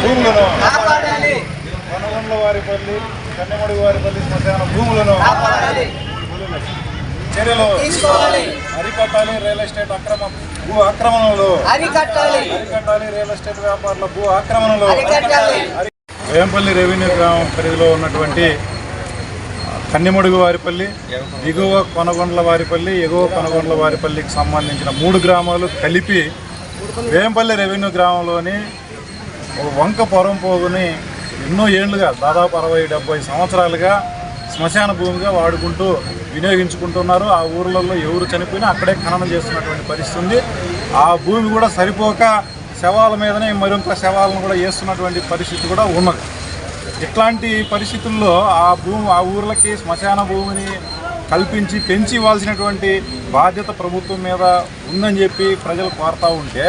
భూములను కొనగొండ్లవారిపల్లి కన్నెమడుగువారిపల్లి శ్మశాన భూములను చర్యలు అరికట్టాలి. రియల్ ఎస్టేట్ భూ ఆక్రమణలు అరికట్టాలి. రియల్ ఎస్టేట్ వ్యాపారుల భూ ఆక్రమణలు. వేంపల్లి రెవెన్యూ గ్రామం పరిధిలో ఉన్నటువంటి కన్నెమడుగువారిపల్లి, దిగువ కొనగొండ్లవారిపల్లి, ఎగువ కొనగొండ్లవారిపల్లికి సంబంధించిన 3 గ్రామాలు కలిపి వేంపల్లి రెవెన్యూ గ్రామంలోని ఒక వంక పొరం పోగుని ఎన్నో ఏళ్లుగా దాదాపు 60-70 సంవత్సరాలుగా శ్మశాన భూమిగా వాడుకుంటూ వినియోగించుకుంటున్నారు. ఆ ఊర్లలో ఎవరు చనిపోయినా అక్కడే ఖననం చేస్తున్నటువంటి పరిస్థితి ఉంది. ఆ భూమి కూడా సరిపోక శవాల మీదనే మరింత శవాలను కూడా వేస్తున్నటువంటి పరిస్థితి కూడా ఉన్నది. ఇట్లాంటి పరిస్థితుల్లో ఆ ఊర్లకి శ్మశాన భూమిని కల్పించి పెంచి ఇవ్వాల్సినటువంటి బాధ్యత ప్రభుత్వం మీద ఉందని చెప్పి ప్రజలు కోరుతూ ఉంటే,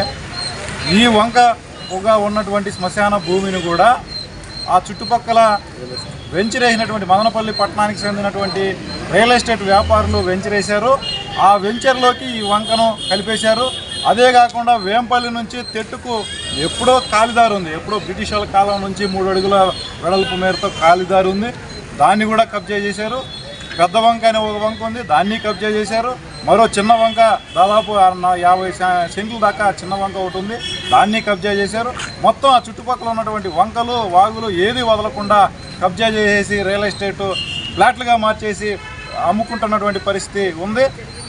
ఈ వంకగా ఉన్నటువంటి శ్మశాన భూమిని కూడా ఆ చుట్టుపక్కల వెంచరేసినటువంటి మదనపల్లి పట్టణానికి చెందినటువంటి రియల్ ఎస్టేట్ వ్యాపారులు వెంచరేశారు. ఆ వెంచర్లోకి ఈ వంకను కలిపేశారు. అదే కాకుండా వేంపల్లి నుంచి తెట్టుకు ఎప్పుడో కాలిదారు ఉంది. ఎప్పుడో బ్రిటిష్ వాళ్ళ కాలం నుంచి 3 అడుగుల వెడల్పు మేరతో కాలిదారు ఉంది. దాన్ని కూడా కబ్జా చేశారు. పెద్ద వంక అనే ఒక వంక ఉంది, దాన్ని కబ్జా చేశారు. మరో చిన్న వంక దాదాపు 50 సెంట్ల దాకా చిన్న వంక ఒకటి ఉంది, దాన్ని కబ్జా చేశారు. మొత్తం ఆ చుట్టుపక్కల ఉన్నటువంటి వంకలు వాగులు ఏది వదలకుండా కబ్జా చేసేసి రియల్ ఎస్టేట్ ఫ్లాట్లుగా మార్చేసి అమ్ముకుంటున్నటువంటి పరిస్థితి ఉంది.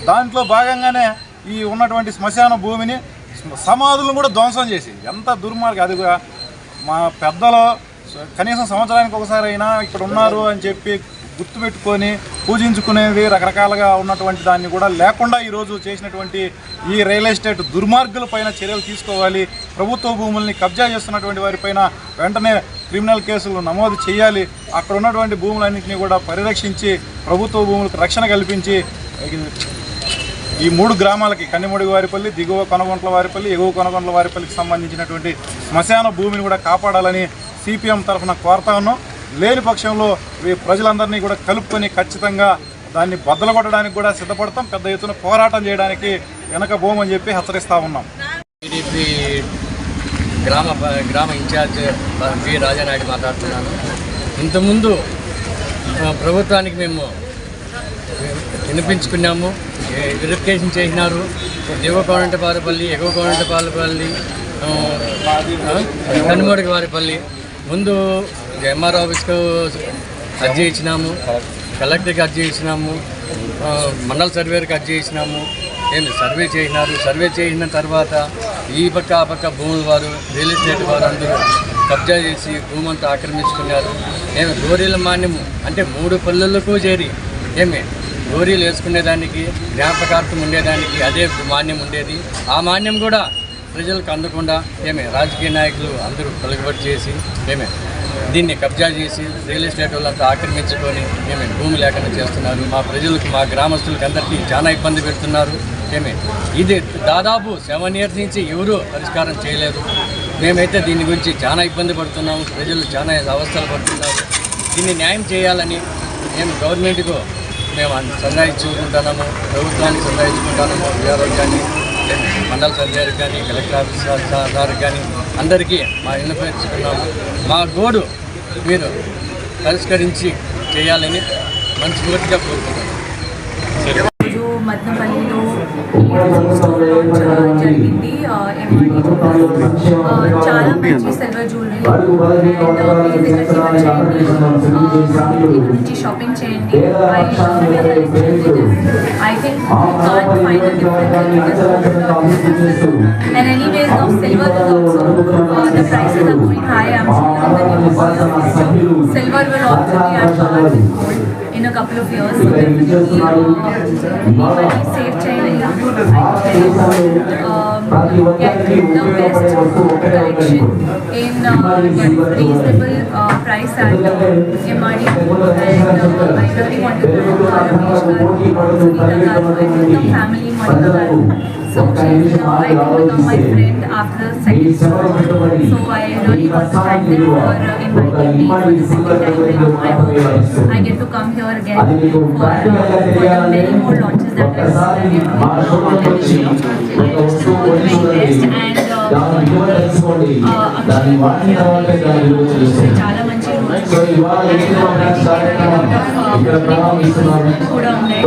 దాంట్లో భాగంగానే ఈ ఉన్నటువంటి శ్మశాన భూమిని సమాధులను కూడా ధ్వంసం చేసి, ఎంత దుర్మార్గం అది. మా పెద్దలు కనీసం సంవత్సరానికి ఒకసారి అయినా ఇక్కడ ఉన్నారు అని చెప్పి గుర్తుపెట్టుకొని పూజించుకునేది రకరకాలుగా ఉన్నటువంటి దాన్ని కూడా లేకుండా ఈరోజు చేసినటువంటి ఈ రియల్ ఎస్టేట్ దుర్మార్గుల పైన చర్యలు తీసుకోవాలి. ప్రభుత్వ భూముల్ని కబ్జా చేస్తున్నటువంటి వారిపైన వెంటనే క్రిమినల్ కేసులు నమోదు చేయాలి. అక్కడ ఉన్నటువంటి భూములన్నింటినీ కూడా పరిరక్షించి ప్రభుత్వ భూములకు రక్షణ కల్పించి ఈ 3 గ్రామాలకి కన్నెమడుగువారిపల్లి, దిగువ కొనగొండ్లవారిపల్లి, ఎగువ కొనగొండ్లవారిపల్లికి సంబంధించినటువంటి శ్మశాన భూమిని కూడా కాపాడాలని సిపిఎం తరఫున కోరుతా ఉన్నాం. లేని పక్షంలో ప్రజలందరినీ కూడా కలుపుకొని ఖచ్చితంగా దాన్ని బద్దలగొట్టడానికి కూడా సిద్ధపడతాం. పెద్ద ఎత్తున పోరాటం చేయడానికి వెనకబోమని చెప్పి హెచ్చరిస్తూ ఉన్నాం. టీడీపీ గ్రామ ఇన్ఛార్జ్ వి రాజానాయుడు మాట్లాడుతున్నాను. ఇంతకుముందు ప్రభుత్వానికి మేము వినిపించుకున్నాము, వెరిఫికేషన్ చేసినారు. దిగువ కోనంటపాలపల్లి, ఎగువ కోనంటపాలపల్లి, కన్నెమడుగువారిపల్లి ముందు ఎంఆర్ ఆఫీస్కు అర్జీ ఇచ్చినాము, కలెక్టర్కి అర్జీ ఇచ్చినాము, మండల సర్వేకి అర్జీ ఇచ్చినాము. సర్వే చేసినారు. సర్వే చేసిన తర్వాత ఈ పక్క ఆ పక్క భూముల వారు రియల్ ఎస్టేట్ వారు అందరూ కబ్జా చేసి భూమి అంతా ఆక్రమించుకున్నారు. గోరీల మాన్యము అంటే 3 పల్లెలకు చేరి గోరీలు వేసుకునేదానికి, జ్ఞాపకార్థం ఉండేదానికి అదే మాన్యం ఉండేది. ఆ మాన్యం కూడా ప్రజలకు అందకుండా రాజకీయ నాయకులు అందరూ పలుకుబడి చేసి దీన్ని కబ్జా చేసి రియల్ ఎస్టేట్ వాళ్ళంతా ఆక్రమించుకొని భూమి లేకుండా చేస్తున్నారు. మా ప్రజలకు, మా గ్రామస్తులకు అందరికీ చాలా ఇబ్బంది పెడుతున్నారు. ఇది దాదాపు 7 years నుంచి ఎవరూ పరిష్కారం చేయలేదు. మేమైతే దీని గురించి చాలా ఇబ్బంది పడుతున్నాము. ప్రజలు చాలా అవస్థలు పడుతున్నారు. దీన్ని న్యాయం చేయాలని గవర్నమెంట్కు మేము సంధాయించుకుంటున్నాము, ప్రభుత్వానికి సంధాయించుకుంటున్నాము. వీఆర్ఓకి కానీ, మండల సర్వేకి కానీ, కలెక్టర్ ఆఫీసర్ సార్కి కానీ అందరికీ మా విన్నపించుకున్నాము. మా గోడు మీరు పరిష్కరించి చేయాలని మనస్ఫూర్తిగా కోరుకుంటున్నాము. మదనపల్లిలో జరిగింది. చాలా మంచి సిల్వర్ జ్యువెలరీ నుంచి షాపింగ్ చేయండి. I think you can't find a difference. And anyways, now silver is also the prices are going high. I'm sure in the news silver will also be at par with gold in a couple of years. So definitely money save cheyandi. Get the best collection in reasonable price at MRD. And I really want to thank Ramesh garu, the family Monica. So I can become my friend after the second store. So I really want to thank them for inviting me for the second time in my home. I get to come here again for the many more launches that I will do. I wish you all the very best and చాలా మంచి so ఇవాళ కూడా ఉన్నాయి